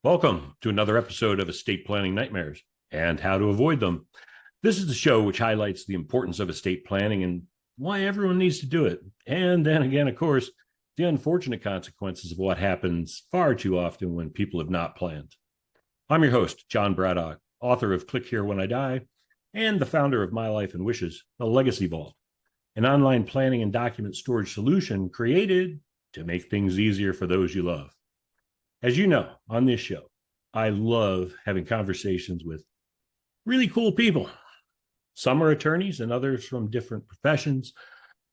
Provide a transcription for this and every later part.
Welcome to another episode of Estate Planning Nightmares and How to Avoid Them. This is the show which highlights the importance of estate planning and why everyone needs to do it. And then again, of course, the unfortunate consequences of what happens far too often when people have not planned. I'm your host, John Braddock, author of Click Here When I Die, and the founder of My Life and Wishes, the Legacy Vault, an online planning and document storage solution created to make things easier for those you love. As you know, on this show, I love having conversations with really cool people. Some are attorneys and others from different professions,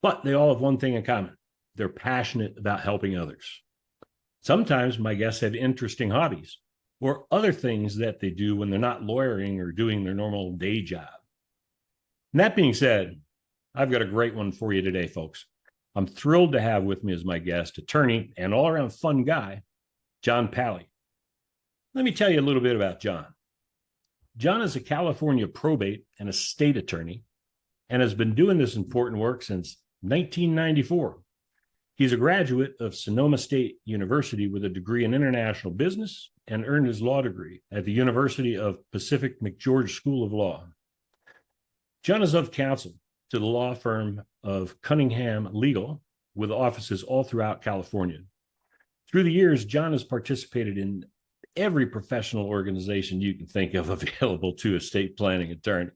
but they all have one thing in common. They're passionate about helping others. Sometimes my guests have interesting hobbies or other things that they do when they're not lawyering or doing their normal day job. And that being said, I've got a great one for you today, folks. I'm thrilled to have with me as my guest, attorney and all-around fun guy, John Palley. Let me tell you a little bit about John. John is a California probate and estate attorney and has been doing this important work since 1994. He's a graduate of Sonoma State University with a degree in international business and earned his law degree at the University of Pacific McGeorge School of Law. John is of counsel to the law firm of CunninghamLegal with offices all throughout California. Through the years, John has participated in every professional organization you can think of available to estate planning attorneys.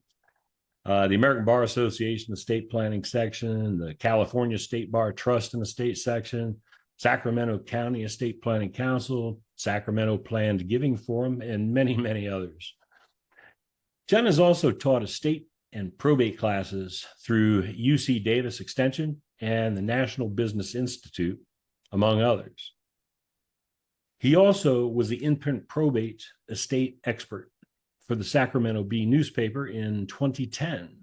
The American Bar Association Estate Planning Section, the California State Bar Trust and Estate Section, Sacramento County Estate Planning Council, Sacramento Planned Giving Forum, and many, many others. John has also taught estate and probate classes through UC Davis Extension and the National Business Institute, among others. He also was the in-print probate estate expert for the Sacramento Bee newspaper in 2010.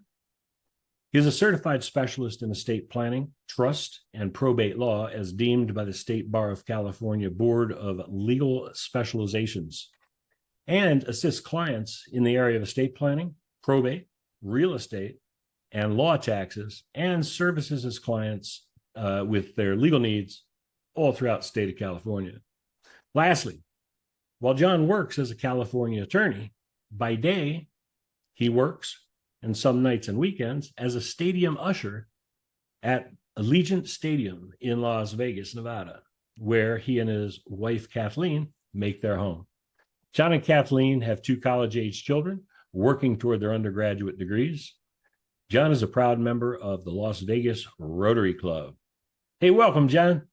He is a certified specialist in estate planning, trust, and probate law as deemed by the State Bar of California Board of Legal Specializations, and assists clients in the area of estate planning, probate, real estate, and law taxes, and services his clients with their legal needs all throughout the state of California. Lastly, while John works as a California attorney, by day, he works, and some nights and weekends, as a stadium usher at Allegiant Stadium in Las Vegas, Nevada, where he and his wife, Kathleen, make their home. John and Kathleen have two college-age children working toward their undergraduate degrees. John is a proud member of the Las Vegas Rotary Club. Hey, welcome, John.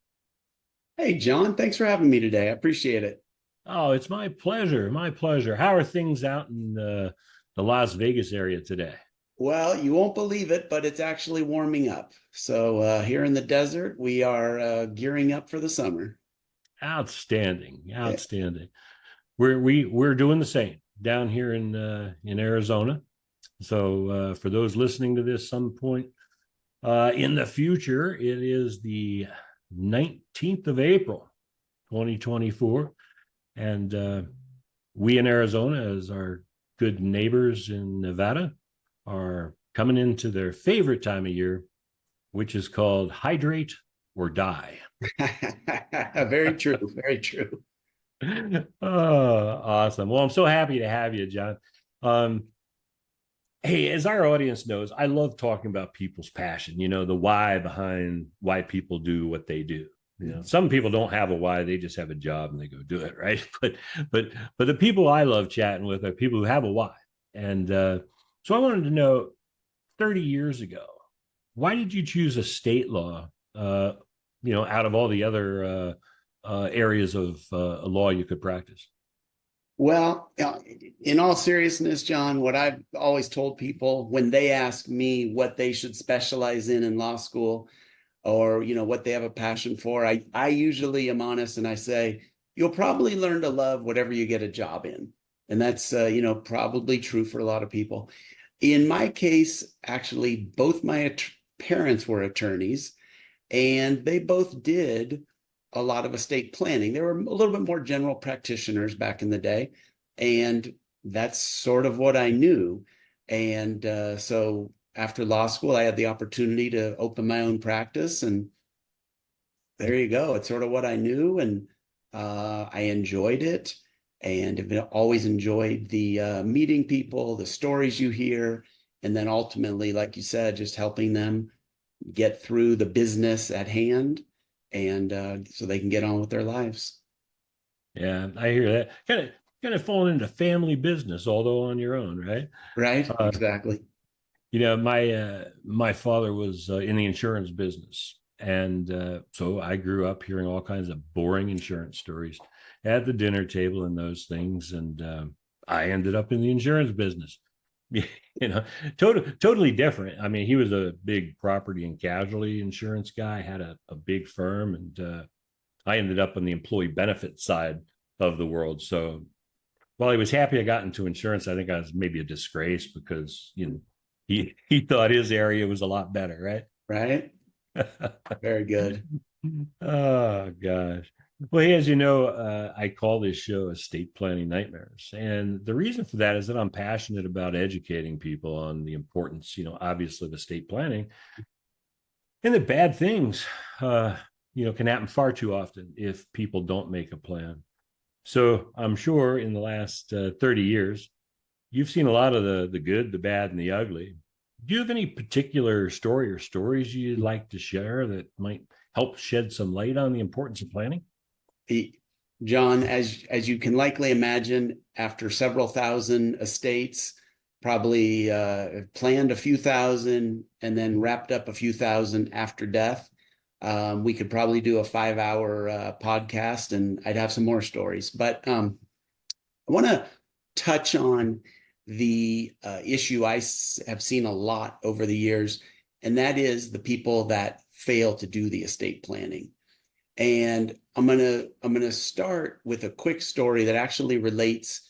Hey, John, thanks for having me today. I appreciate it. Oh, it's my pleasure. My pleasure. How are things out in the Las Vegas area today? Well, you won't believe it, but it's actually warming up. So here in the desert, we are gearing up for the summer. Outstanding. Outstanding. Yeah. We're doing the same down here in Arizona. So for those listening to this some point in the future, it is the 19th of April, 2024. And we in Arizona, as our good neighbors in Nevada, are coming into their favorite time of year, which is called hydrate or die. Very true. Very true. Oh, awesome. Well, I'm so happy to have you, John. Hey, as our audience knows, I love talking about people's passion, the why behind why people do what they do. Some people don't have a why, they just have a job and they go do it, right? But the people I love chatting with are people who have a why. And so I wanted to know, 30 years ago, why did you choose estate law, out of all the other areas of law you could practice? Well, in all seriousness, John, what I've always told people when they ask me what they should specialize in law school, or what they have a passion for, I usually am honest and I say, you'll probably learn to love whatever you get a job in. And that's probably true for a lot of people. In my case, actually, both my parents were attorneys, and they both did a lot of estate planning. They were a little bit more general practitioners back in the day, and that's sort of what I knew. And so after law school, I had the opportunity to open my own practice, and there you go. It's sort of what I knew, and I enjoyed it. and have always enjoyed the meeting people, the stories you hear, and then ultimately, like you said, just helping them get through the business at hand, and so they can get on with their lives. Yeah, I hear that. Kind of falling into family business, although on your own, right? Right? Uh, Exactly. my father was in the insurance business, and so I grew up hearing all kinds of boring insurance stories at the dinner table and those things, and I ended up in the insurance business. You know, totally different. I mean, he was a big property and casualty insurance guy, had a big firm, and I ended up on the employee benefit side of the world. So while he was happy I got into insurance, I think I was maybe a disgrace because he thought his area was a lot better, Right? right? Very good. Oh gosh. Well, hey, as you know, I call this show Estate Planning Nightmares, and the reason for that is that I'm passionate about educating people on the importance, obviously, of estate planning, and that bad things, can happen far too often if people don't make a plan. So I'm sure in the last 30 years, you've seen a lot of the good, the bad, and the ugly. Do you have any particular story or stories you'd like to share that might help shed some light on the importance of planning? John, as you can likely imagine, after several thousand estates, probably planned a few thousand and then wrapped up a few thousand after death. We could probably do a 5 hour podcast, and I'd have some more stories. But I want to touch on the issue have seen a lot over the years, and that is the people that fail to do the estate planning. And I'm gonna start with a quick story that actually reminds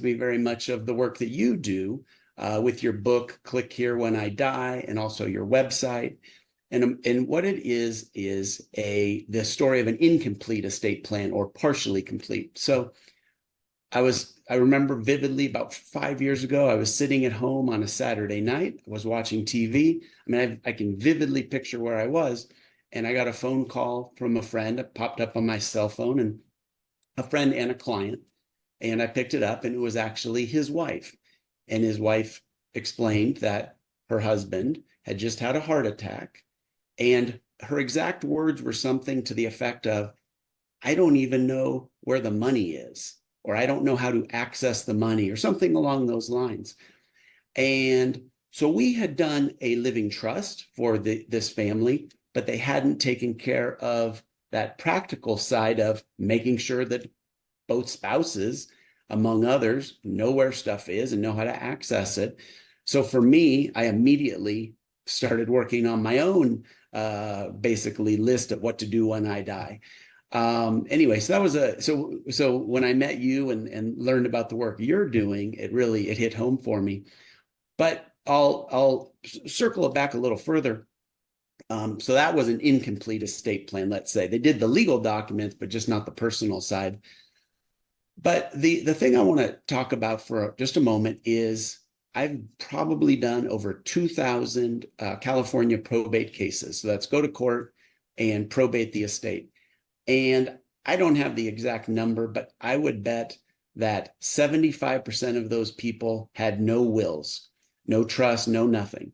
me very much of the work that you do with your book, Click Here When I Die, and also your website. And what it is the story of an incomplete estate plan, or partially complete. So I remember vividly about 5 years ago, I was sitting at home on a Saturday night. I was watching TV. I mean, I can vividly picture where I was. And I got a phone call from a friend. It popped up on my cell phone, and a friend and a client. And I picked it up, and it was actually his wife. And his wife explained that her husband had just had a heart attack. And her exact words were something to the effect of, I don't even know where the money is, or I don't know how to access the money, or something along those lines. And so we had done a living trust for this family, but they hadn't taken care of that practical side of making sure that both spouses, among others, know where stuff is and know how to access it. So for me, I immediately started working on my own basically list of what to do when I die. Anyway, so that was so when I met you and learned about the work you're doing, it hit home for me. But I'll circle it back a little further. So that was an incomplete estate plan, let's say. They did the legal documents, but just not the personal side. But the thing I want to talk about for just a moment is I've probably done over 2,000 California probate cases. So that's go to court and probate the estate. And I don't have the exact number, but I would bet that 75% of those people had no wills, no trust, no nothing.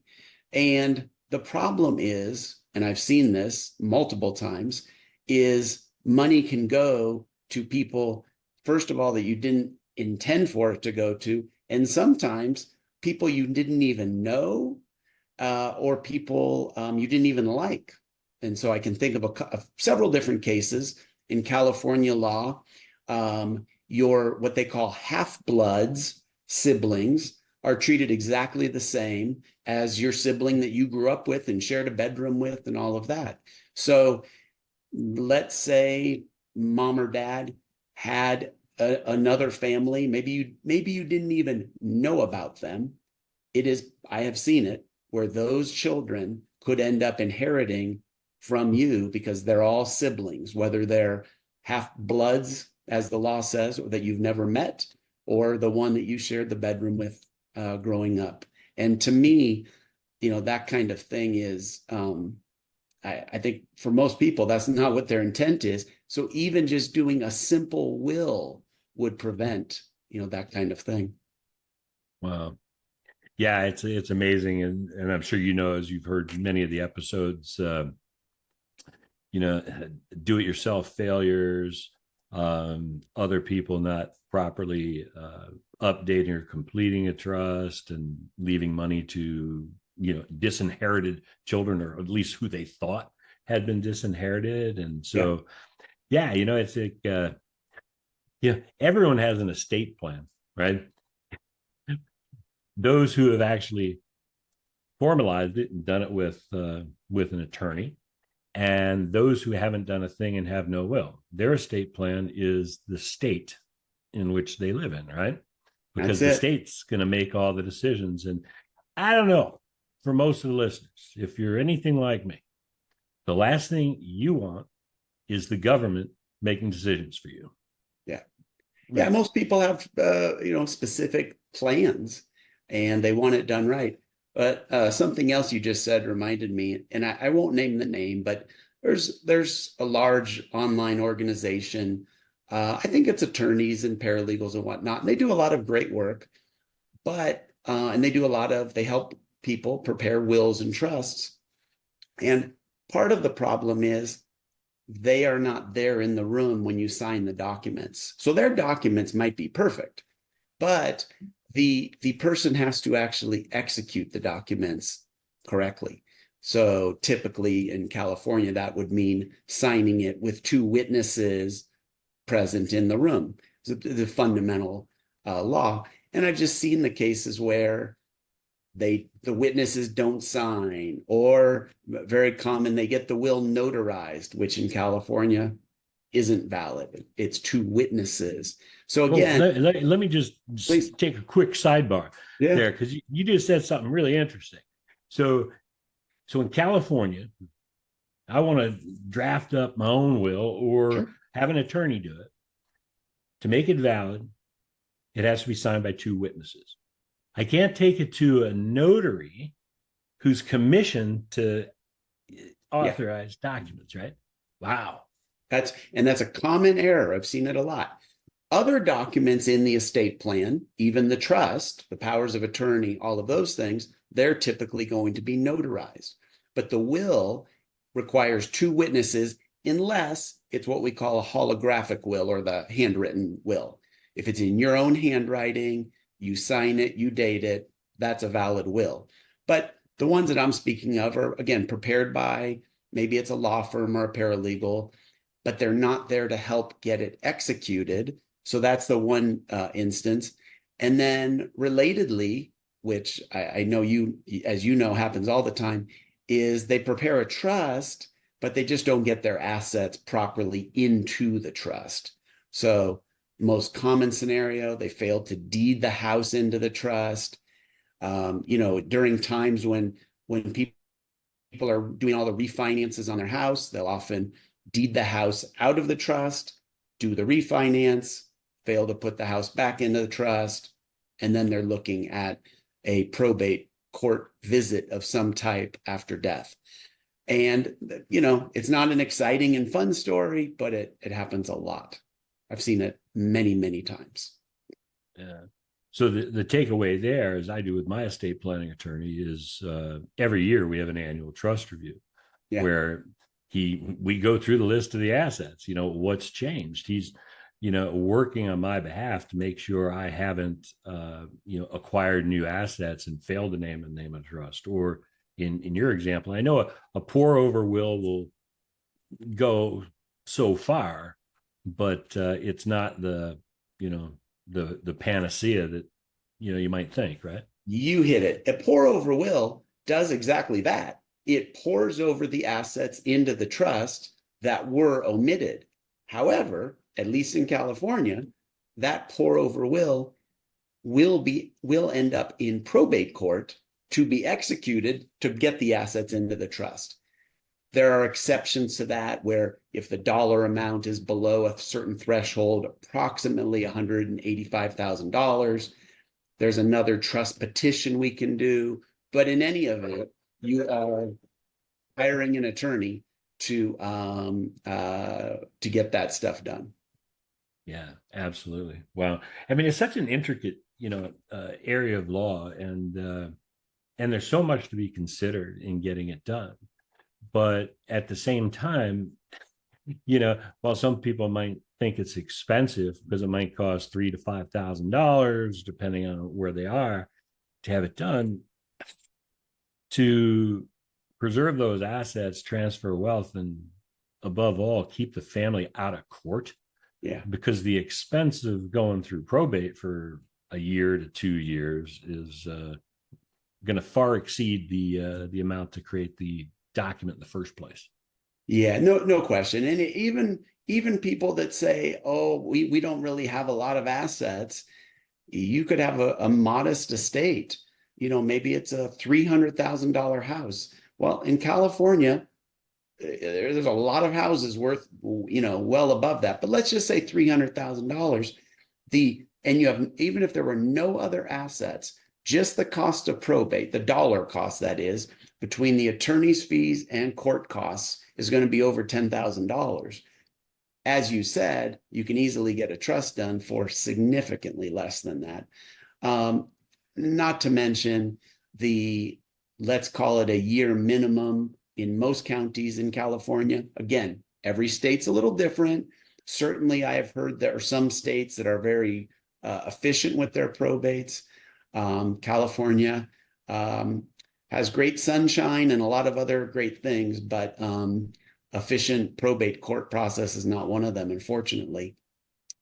And the problem is, and I've seen this multiple times, is money can go to people, first of all, that you didn't intend for it to go to, and sometimes people you didn't even know, or people you didn't even like. And so I can think of several different cases in California law. Your what they call half-bloods siblings are treated exactly the same as your sibling that you grew up with and shared a bedroom with and all of that. So let's say mom or dad had another family. Maybe you didn't even know about them. I have seen it where those children could end up inheriting from you because they're all siblings, whether they're half-bloods, as the law says, or that you've never met, or the one that you shared the bedroom with growing up. And to me, that kind of thing is, I think for most people, that's not what their intent is. So even just doing a simple will would prevent, that kind of thing. Wow. Yeah, it's amazing. And I'm sure, as you've heard many of the episodes, do it yourself failures, other people not properly updating or completing a trust and leaving money to, disinherited children, or at least who they thought had been disinherited. And so, it's like, everyone has an estate plan, right? Those who have actually formalized it and done it with an attorney, and those who haven't done a thing and have no will. Their estate plan is the state in which they live in, right? Because the state's going to make all the decisions. And I don't know, for most of the listeners, if you're anything like me, the last thing you want is the government making decisions for you. Yeah. Yeah. Most people have, specific plans and they want it done right. But something else you just said reminded me, and I won't name the name, but there's a large online organization. I think it's attorneys and paralegals and whatnot. And they do a lot of great work, but and they help people prepare wills and trusts. And part of the problem is they are not there in the room when you sign the documents. So their documents might be perfect, but the person has to actually execute the documents correctly. So typically in California, that would mean signing it with two witnesses present in the room. It's the fundamental law. And I've just seen the cases where the witnesses don't sign, or very common, they get the will notarized, which in California isn't valid. It's two witnesses. So again, let me just please take a quick sidebar there, because you just said something really interesting. So in California, I want to draft up my own will or have an attorney do it. To make it valid, it has to be signed by two witnesses. I can't take it to a notary who's commissioned to authorize documents, right? Wow. That's a common error. I've seen it a lot. Other documents in the estate plan, even the trust, the powers of attorney, all of those things, they're typically going to be notarized. But the will requires two witnesses unless it's what we call a holographic will, or the handwritten will. If it's in your own handwriting, you sign it, you date it, that's a valid will. But the ones that I'm speaking of are, again, prepared by, maybe it's a law firm or a paralegal, but they're not there to help get it executed. So that's the one instance. And then relatedly, which I know as you know, happens all the time, is they prepare a trust, but they just don't get their assets properly into the trust. So most common scenario, they fail to deed the house into the trust. During times when people are doing all the refinances on their house, they'll often deed the house out of the trust, do the refinance, fail to put the house back into the trust, and then they're looking at a probate court visit of some type after death. And, it's not an exciting and fun story, but it happens a lot. I've seen it many, many times. Yeah. So the takeaway there, as I do with my estate planning attorney, is every year we have an annual trust review where we go through the list of the assets, what's changed. He's, working on my behalf to make sure I haven't, acquired new assets and failed to name a trust. Or in your example, I know a pour over will go so far, but it's not the panacea that you might think, right? You hit it. A pour over will does exactly that. It pours over the assets into the trust that were omitted. However, at least in California, that pour over will end up in probate court to be executed to get the assets into the trust. There are exceptions to that, where if the dollar amount is below a certain threshold, approximately $185,000, there's another trust petition we can do. But in any event, you are hiring an attorney to get that stuff done. Yeah, absolutely. Wow. I mean, it's such an intricate, area of law, and there's so much to be considered in getting it done. But at the same time, while some people might think it's expensive because it might cost $3,000 to $5,000, depending on where they are, to have it done, to preserve those assets, transfer wealth, and above all, keep the family out of court, Yeah. because the expense of going through probate for a year to 2 years is going to far exceed the amount to create the document in the first place. Yeah, no question. And even people that say, oh, we don't really have a lot of assets, you could have a modest estate. Maybe it's a $300,000 house. Well, in California, there's a lot of houses worth, well above that. But let's just say $300,000. And you have, even if there were no other assets, just the cost of probate, the dollar cost, that is, between the attorney's fees and court costs, is going to be over $10,000. As you said, you can easily get a trust done for significantly less than that. Not to mention let's call it a year minimum in most counties in California. Again, every state's a little different. Certainly, I have heard there are some states that are very efficient with their probates. California has great sunshine and a lot of other great things, but efficient probate court process is not one of them, unfortunately.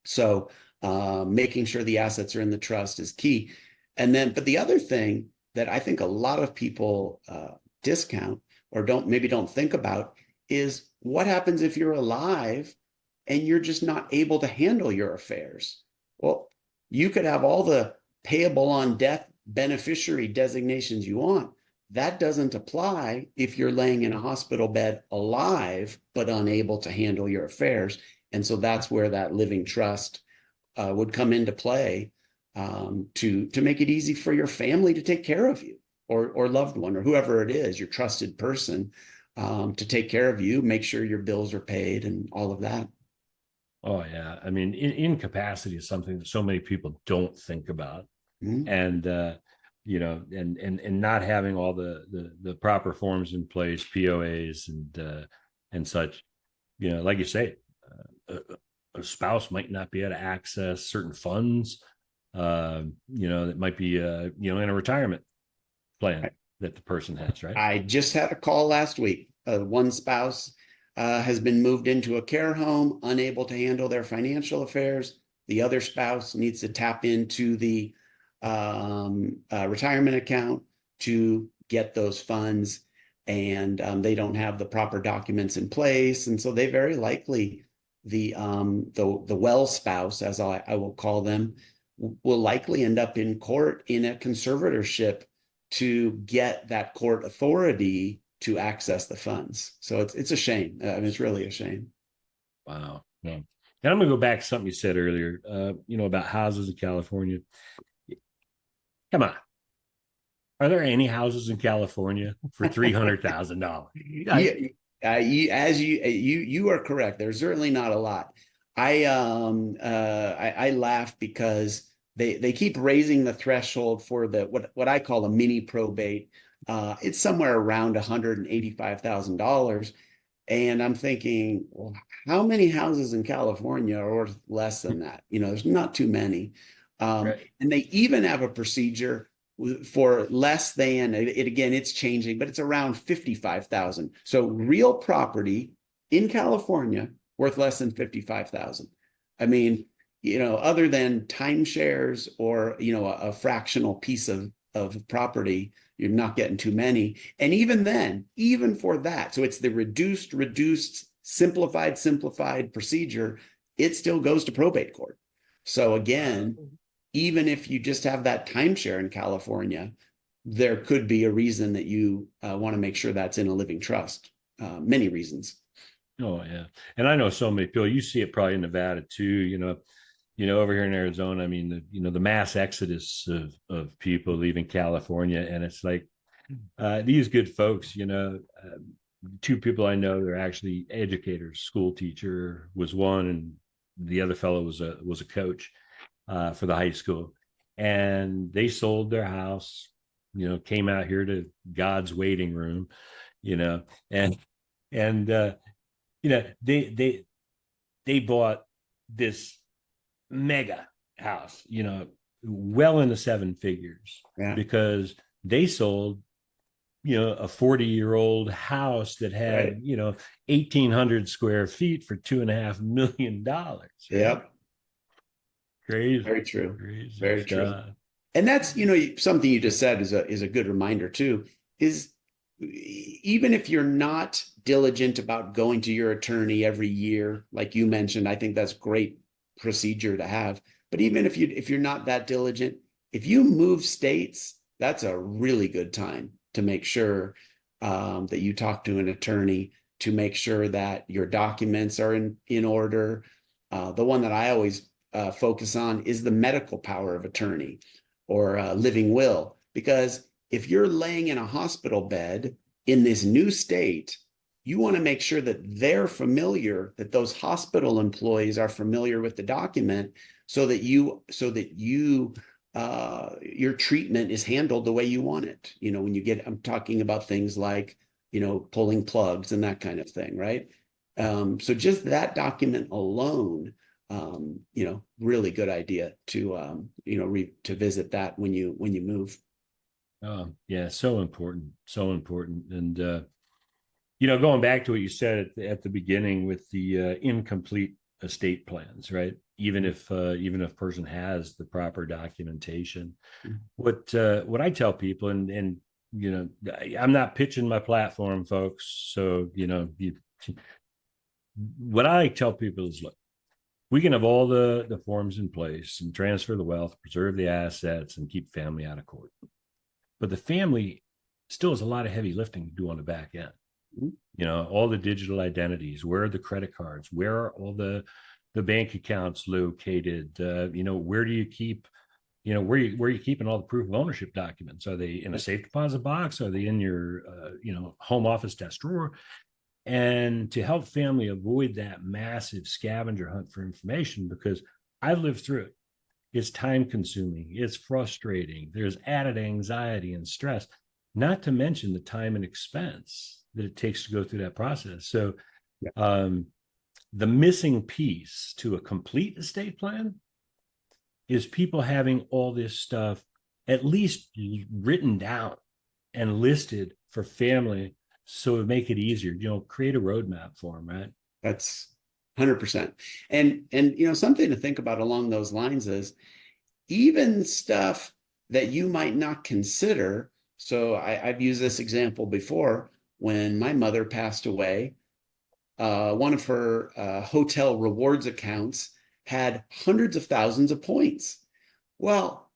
So making sure the assets are in the trust is key. But the other thing that I think a lot of people discount or don't think about is what happens if you're alive and you're just not able to handle your affairs. Well, you could have all the payable on death beneficiary designations you want. That doesn't apply if you're laying in a hospital bed alive, but unable to handle your affairs. And so that's where that living trust would come into play, to make it easy for your family to take care of you, or loved one, or whoever it is, your trusted person, to take care of you, make sure your bills are paid and all of that. Oh yeah, I mean, incapacity is something that so many people don't think about, Mm-hmm. and and not having all the proper forms in place, POAs and such. Like you say, a spouse might not be able to access certain funds. That might be in a retirement plan that the person has, right? I just had a call last week. One spouse has been moved into a care home, unable to handle their financial affairs. The other spouse needs to tap into the retirement account to get those funds, and they don't have the proper documents in place, and so they very likely, the well spouse, as I will call them, will likely end up in court in a conservatorship to get that court authority to access the funds. So it's a shame. I mean, it's really a shame. Wow. Yeah. And I'm going to go back to something you said earlier, about houses in California. Come on. Are there any houses in California for $300,000? You are correct. There's certainly not a lot. I laugh because they keep raising the threshold for what I call a mini probate. It's somewhere around $185,000. And I'm thinking, well, how many houses in California are worth less than that? There's not too many. Right. And they even have a procedure for less than again, it's changing, but it's around 55,000. So real property in California worth less than 55,000. I mean, other than timeshares or, a fractional piece of property, you're not getting too many. And even then, even for that, so it's the reduced, simplified procedure, it still goes to probate court. So again, even if you just have that timeshare in California, there could be a reason that you want to make sure that's in a living trust. Many reasons. Oh yeah, and I know so many people. You see it probably in Nevada too. Over here in Arizona. I mean, the mass exodus of people leaving California, and it's like these good folks. Two people I know, they're actually educators. School teacher was one, and the other fellow was a coach for the high school, and they sold their house, came out here to God's waiting room, and they bought this mega house, well into seven figures, because they sold, a 40-year-old house that had, 1,800 square feet for $2.5 million. Right? Yep. Crazy. Very true. Crazy Very stuff. true. And that's, something you just said is a good reminder too, is even if you're not diligent about going to your attorney every year, like you mentioned, I think that's great procedure to have. But even if you're not that diligent, if you move states, that's a really good time to make sure that you talk to an attorney, to make sure that your documents are in order. The one that I always focus on is the medical power of attorney, or living will, because if you're laying in a hospital bed in this new state, you want to make sure that they're familiar, that those hospital employees are familiar with the document, so that your treatment is handled the way you want it. I'm talking about things like, pulling plugs and that kind of thing, right? So just that document alone, really good idea to to visit that when you move. Yeah, so important. And going back to what you said at the beginning with the incomplete estate plans, right? Even if a person has the proper documentation, what I tell people, and I'm not pitching my platform, folks. So what I tell people is, look, we can have all the forms in place and transfer the wealth, preserve the assets, and keep family out of court. But the family still has a lot of heavy lifting to do on the back end. All the digital identities, where are the credit cards, where are all the bank accounts located? Where do you keep, where are you keeping all the proof of ownership documents? Are they in a safe deposit box? Are they in your, home office desk drawer? And to help family avoid that massive scavenger hunt for information, because I've lived through it. It's time consuming. It's frustrating. There's added anxiety and stress, not to mention the time and expense that it takes to go through that process. So the missing piece to a complete estate plan is people having all this stuff at least written down and listed for family, so it make it easier, create a roadmap for them, right? That's 100%. And something to think about along those lines is even stuff that you might not consider. So I've used this example before. When my mother passed away, one of her hotel rewards accounts had hundreds of thousands of points. Well,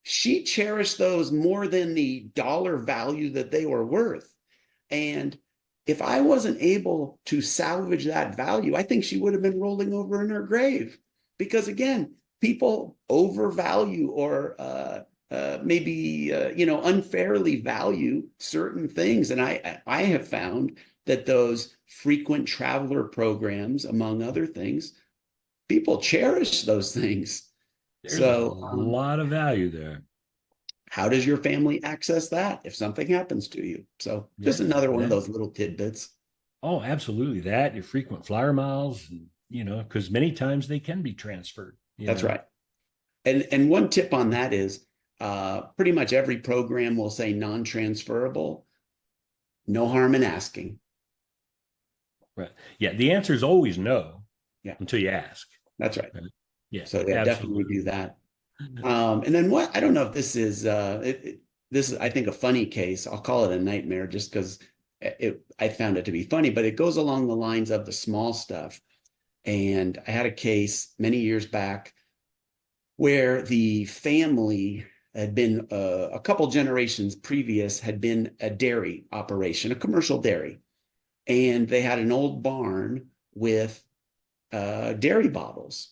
she cherished those more than the dollar value that they were worth. And if I wasn't able to salvage that value, I think she would have been rolling over in her grave. Because again, people overvalue or maybe unfairly value certain things. And I have found that those frequent traveler programs, among other things, people cherish those things. There's a lot of value there. How does your family access that if something happens to you? So just another one of those little tidbits. Oh, absolutely. That, your frequent flyer miles, because many times they can be transferred. That's right. And one tip on that is pretty much every program will say non-transferable. No harm in asking. Right. Yeah. The answer is always no. Yeah. Until you ask. That's right. Yeah. So yeah, definitely do that. And then I don't know if this is this is, I think, a funny case. I'll call it a nightmare just because I found it to be funny, but it goes along the lines of the small stuff. And I had a case many years back where the family had been a couple generations previous, had been a dairy operation, a commercial dairy. And they had an old barn with dairy bottles.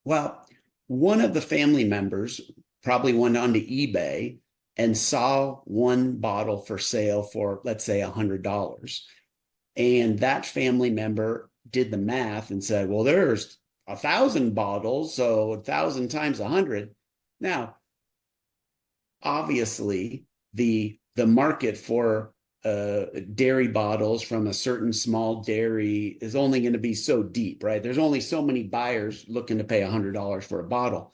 Well, one of the family members probably went onto eBay and saw one bottle for sale for, let's say, $100. And that family member did the math and said, well, there's 1,000 bottles, so 1,000 times 100. Now, obviously, the market for dairy bottles from a certain small dairy is only going to be so deep, right? There's only so many buyers looking to pay $100 for a bottle.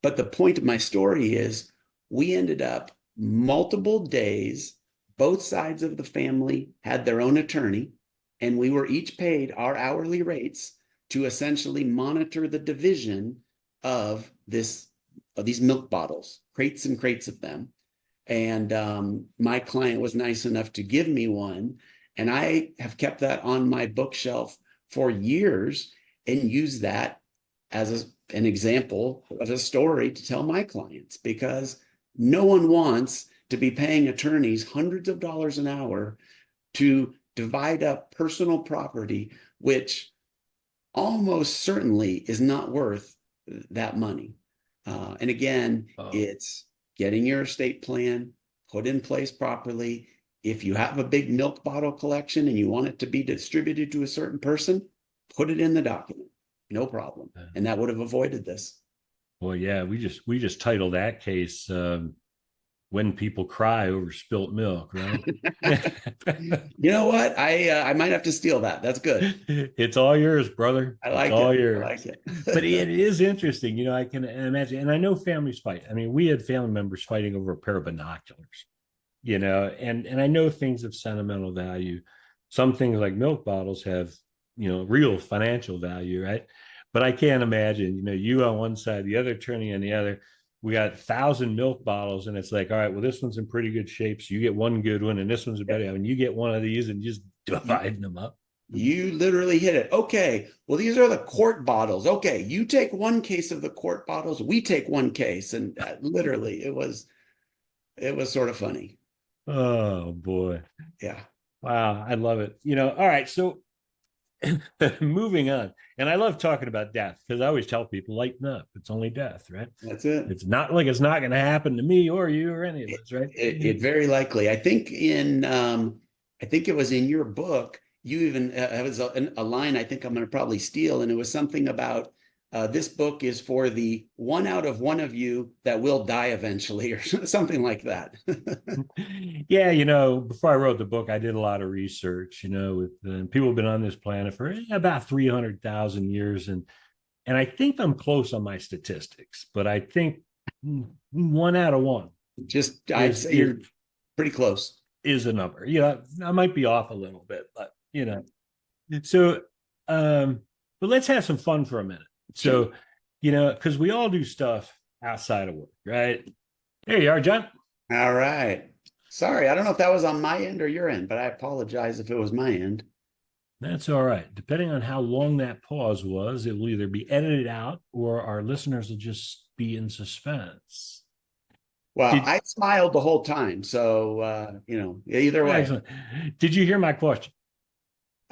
But the point of my story is we ended up multiple days, both sides of the family had their own attorney, and we were each paid our hourly rates to essentially monitor the division of these milk bottles, crates and crates of them. And my client was nice enough to give me one, and I have kept that on my bookshelf for years and use that as an example of a story to tell my clients, because no one wants to be paying attorneys hundreds of dollars an hour to divide up personal property, which almost certainly is not worth that money. And again, it's getting your estate plan put in place properly. If you have a big milk bottle collection and you want it to be distributed to a certain person, put it in the document. No problem. And that would have avoided this. Well, yeah, we just titled that case "When People Cry Over Spilt Milk," right? You know what? I might have to steal that. That's good. It's all yours, brother. I like it's all it. yours. I like it. But it is interesting. You know, I can imagine, and I know families fight. I mean, we had family members fighting over a pair of binoculars, you know, and I know things of sentimental value. Some things like milk bottles have, you know, real financial value, right? But I can't imagine, you know, you on one side, the other attorney on the other. We got 1,000 milk bottles, and it's like, all right, well, this one's in pretty good shape, so you get one good one, and this one's a better. And you get one of these, and just dividing them up. You literally hit it. Okay, well, these are the quart bottles. Okay, you take one case of the quart bottles, we take one case, and literally, it was sort of funny. Oh boy. Yeah. Wow, I love it. You know, all right, so moving on. And I love talking about death because I always tell people, lighten up. It's only death, right? That's it. It's not like it's not going to happen to me or you or any of us, right? It very likely. I think it was in your book. You even it was a line I think I'm going to probably steal, and it was something about this book is for the one out of one of you that will die eventually, or something like that. Yeah, you know, before I wrote the book, I did a lot of research. You know, with people have been on this planet for about 300,000 years, and I think I'm close on my statistics, but I think one out of one. I'd say you're pretty close. Is a number. You know, I might be off a little bit, but you know. So, but let's have some fun for a minute. So, you know, because we all do stuff outside of work, right? There you are, John. All right. Sorry, I don't know if that was on my end or your end, but I apologize if it was my end. That's all right. Depending on how long that pause was, it will either be edited out or our listeners will just be in suspense. Well, I smiled the whole time. So, you know, either way. Excellent. Did you hear my question?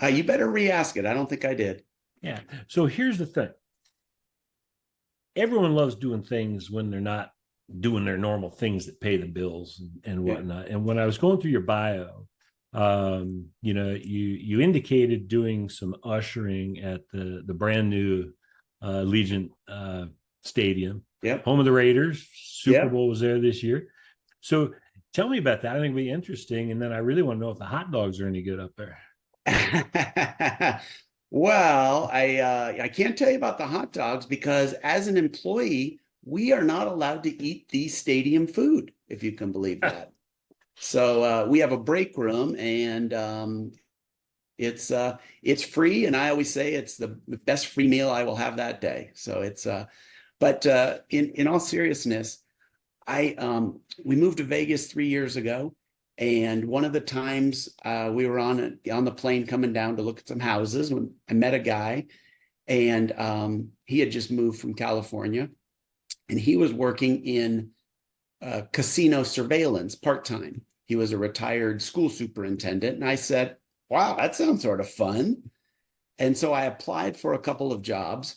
You better re-ask it. I don't think I did. Yeah. So here's the thing. Everyone loves doing things when they're not doing their normal things that pay the bills and whatnot. Yeah. And when I was going through your bio, you know, you indicated doing some ushering at the brand new Legion Stadium, home of the Raiders. Super Bowl was there this year. So tell me about that. I think it'd be interesting. And then I really want to know if the hot dogs are any good up there. Well, I can't tell you about the hot dogs because as an employee, we are not allowed to eat the stadium food, if you can believe that. So we have a break room, and it's free. And I always say it's the best free meal I will have that day. So it's but in all seriousness, we moved to Vegas 3 years ago. And one of the times we were on the plane coming down to look at some houses when I met a guy, and he had just moved from California, and he was working in casino surveillance part-time. He was a retired school superintendent. And I said, wow, that sounds sort of fun. And so I applied for a couple of jobs,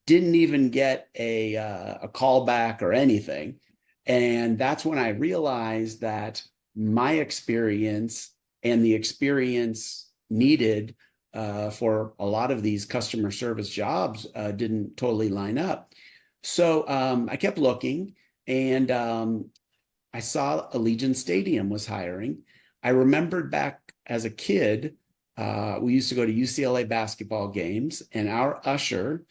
didn't even get a call back or anything. And that's when I realized that my experience and the experience needed for a lot of these customer service jobs didn't totally line up. So I kept looking, and I saw Allegiant Stadium was hiring. I remembered back as a kid, we used to go to UCLA basketball games, and our usher,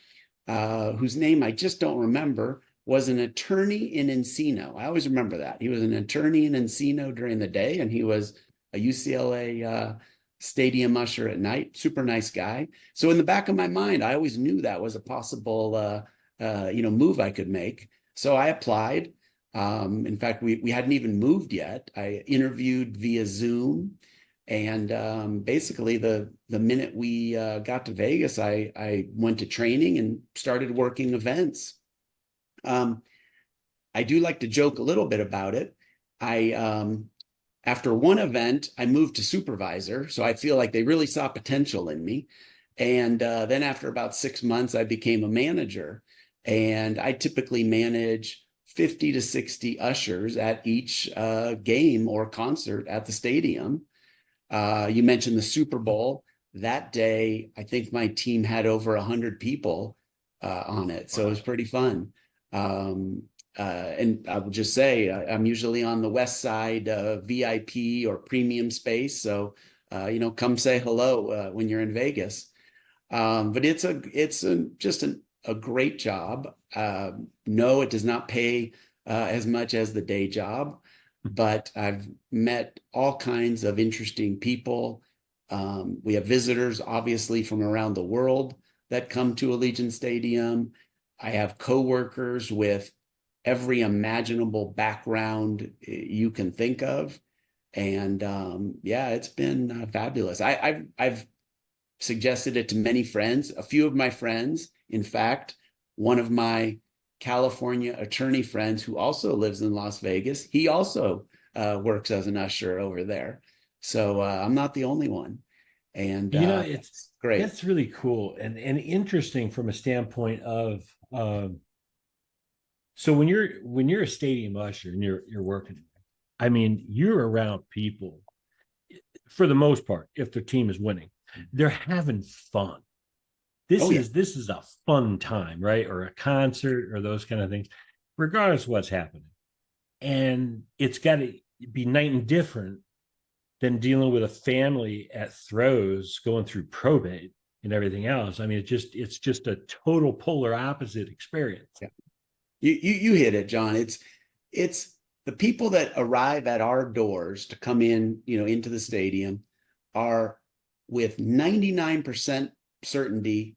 whose name I just don't remember, was an attorney in Encino. I always remember that. He was an attorney in Encino during the day, and he was a UCLA stadium usher at night. Super nice guy. So in the back of my mind, I always knew that was a possible move I could make. So I applied. In fact, we hadn't even moved yet. I interviewed via Zoom, and basically the minute we got to Vegas, I went to training and started working events. I do like to joke a little bit about it. After one event, I moved to supervisor, so I feel like they really saw potential in me. And then after about 6 months, I became a manager, and I typically manage 50 to 60 ushers at each game or concert at the stadium. You mentioned the Super Bowl. That day, I think my team had over 100 people on it, so it was pretty fun. And I will just say, I'm usually on the west side, VIP or premium space. So, come say hello when you're in Vegas. But it's just a great job. No, it does not pay as much as the day job, but I've met all kinds of interesting people. We have visitors, obviously, from around the world that come to Allegiant Stadium. I have coworkers with every imaginable background you can think of. And it's been fabulous. I've suggested it to many friends, a few of my friends. In fact, one of my California attorney friends who also lives in Las Vegas, he also works as an usher over there. So I'm not the only one. And it's great. That's really cool and interesting from a standpoint of so when you're a stadium usher and you're working, I mean, you're around people for the most part. If the team is winning, they're having fun. This is a fun time, right? Or a concert or those kind of things, regardless of what's happening. And it's got to be night and different than dealing with a family at throes going through probate and everything else. I mean, it's just a total polar opposite experience. Yeah. You hit it, John. It's the people that arrive at our doors to come in, into the stadium are with 99% certainty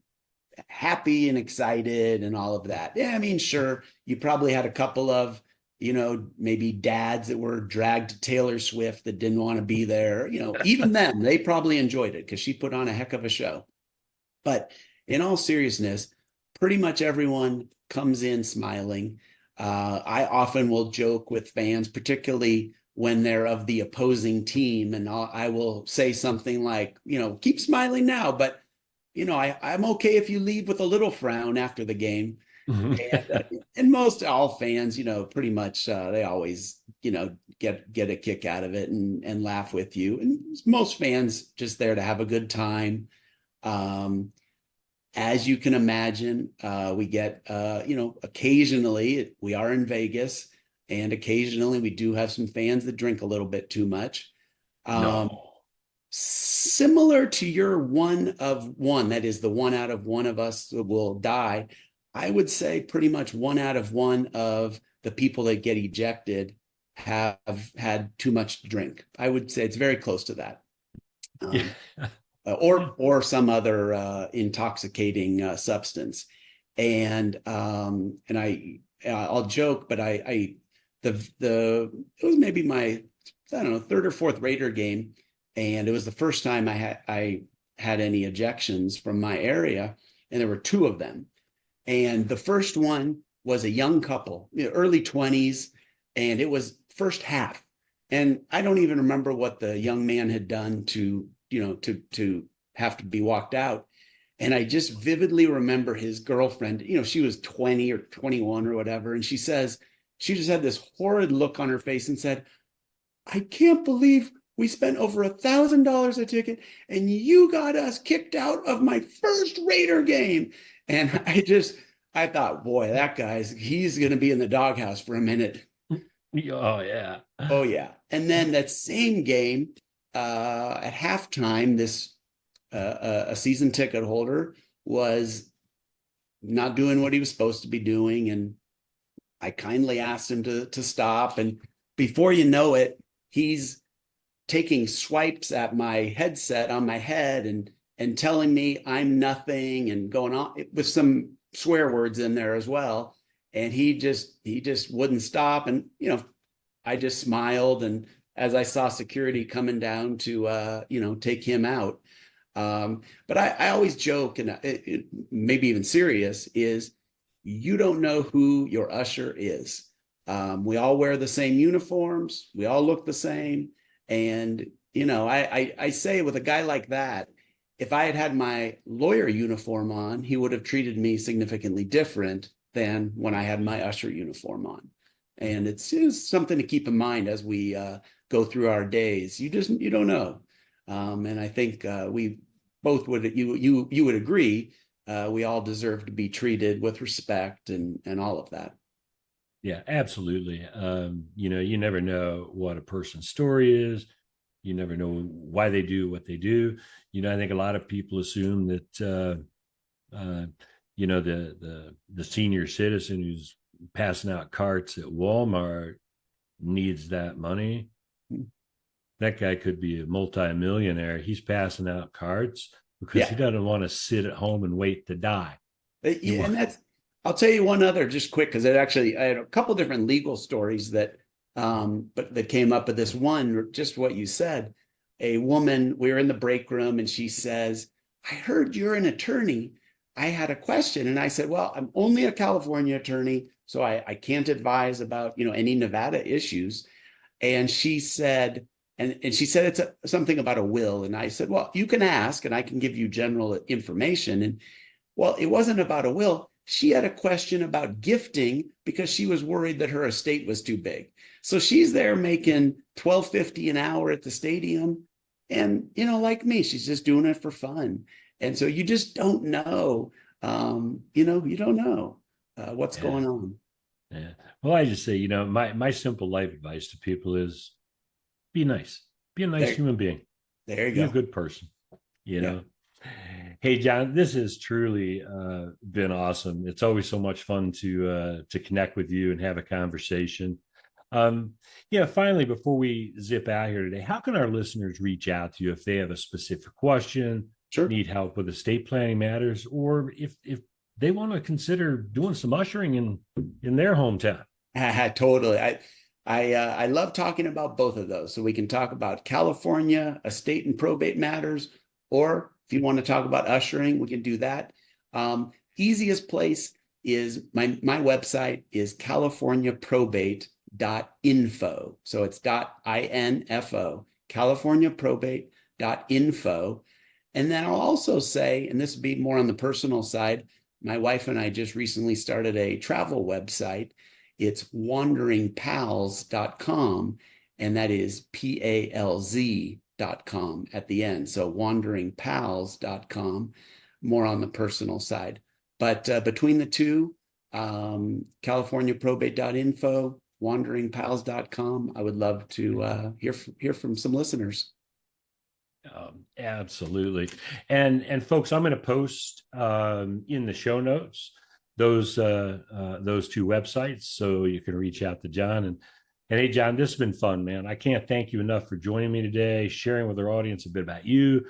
happy and excited and all of that. Yeah, I mean, sure, you probably had a couple of, maybe dads that were dragged to Taylor Swift that didn't want to be there. Even them, they probably enjoyed it because she put on a heck of a show. But in all seriousness, pretty much everyone comes in smiling. I often will joke with fans, particularly when they're of the opposing team, and I will say something like, keep smiling now, but I'm okay if you leave with a little frown after the game. And most all fans, pretty much they always, get a kick out of it and laugh with you. And most fans just there to have a good time. As you can imagine, we get, occasionally we are in Vegas, and occasionally we do have some fans that drink a little bit too much. Similar to your one of one, that is the one out of one of us will die. I would say pretty much one out of one of the people that get ejected have had too much to drink. I would say it's very close to that. Or some other intoxicating substance. And I'll joke, but it was maybe my, third or fourth Raider game. And it was the first time I had any ejections from my area. And there were two of them. And the first one was a young couple, early 20s, and it was first half. And I don't even remember what the young man had done to have to be walked out. And I just vividly remember his girlfriend, she was 20 or 21 or whatever. And she says, she just had this horrid look on her face and said, I can't believe we spent over $1,000 a ticket, and you got us kicked out of my first Raider game. And I thought, boy, he's going to be in the doghouse for a minute. Oh, yeah. Oh, yeah. And then that same game, at halftime, a season ticket holder was not doing what he was supposed to be doing. And I kindly asked him to stop. And before you know it, he's taking swipes at my headset on my head and telling me I'm nothing and going on with some swear words in there as well. And he just wouldn't stop. And, I just smiled. And as I saw security coming down to, take him out. But I always joke, and maybe even serious, is you don't know who your usher is. We all wear the same uniforms. We all look the same. And, I say with a guy like that, if I had my lawyer uniform on, he would have treated me significantly different than when I had my usher uniform on. And it's just something to keep in mind as we go through our days. You don't know. And I think we both you would agree, we all deserve to be treated with respect and all of that. Yeah, absolutely. You never know what a person's story is. You never know why they do what they do. I think a lot of people assume that, the senior citizen who's passing out carts at Walmart needs that money. That guy could be a multimillionaire. He's passing out carts because he doesn't want to sit at home and wait to die. And I'll tell you one other just quick, because I had a couple different legal stories that came up with this one, just what you said. A woman, we were in the break room, and she says, I heard you're an attorney. I had a question. And I said, well, I'm only a California attorney, so I can't advise about, any Nevada issues. And she said, and she said it's something about a will. And I said, well, you can ask and I can give you general information. And well, it wasn't about a will. She had a question about gifting because she was worried that her estate was too big. So she's there making $12.50 an hour at the stadium. And, like me, she's just doing it for fun. And so you just don't know, you don't know what's going on. Yeah. Well, I just say, my simple life advice to people is be nice, be a nice human being. There you go. Be a good person, Hey, John, this has truly been awesome. It's always so much fun to connect with you and have a conversation. Finally, before we zip out here today, how can our listeners reach out to you if they have a specific question, need help with estate planning matters, or if they want to consider doing some ushering in their hometown? Totally. I love talking about both of those. So we can talk about California estate and probate matters, or if you want to talk about ushering, we can do that. Easiest place is my website is californiaprobate.info. So it's .info, californiaprobate.info. And then I'll also say, and this would be more on the personal side, my wife and I just recently started a travel website. It's wanderingpals.com, and that is PALZ.com at the end. So wanderingpals.com, more on the personal side. But between the two, californiaprobate.info, wanderingpals.com, I would love to hear from some listeners. Absolutely. And folks, I'm going to post in the show notes those two websites so you can reach out to John. And hey, John, this has been fun, man. I can't thank you enough for joining me today, sharing with our audience a bit about you,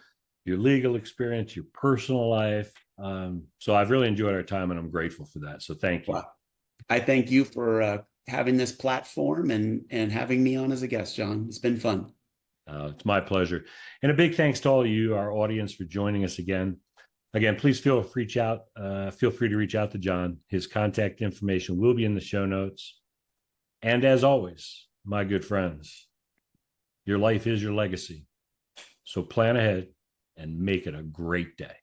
your legal experience, your personal life. So I've really enjoyed our time, and I'm grateful for that. So thank you. Well, I thank you for having this platform and having me on as a guest, John. It's been fun. It's my pleasure. And a big thanks to all of you, our audience, for joining us again. Again, please feel free to reach out to John. His contact information will be in the show notes. And as always, my good friends, your life is your legacy. So plan ahead and make it a great day.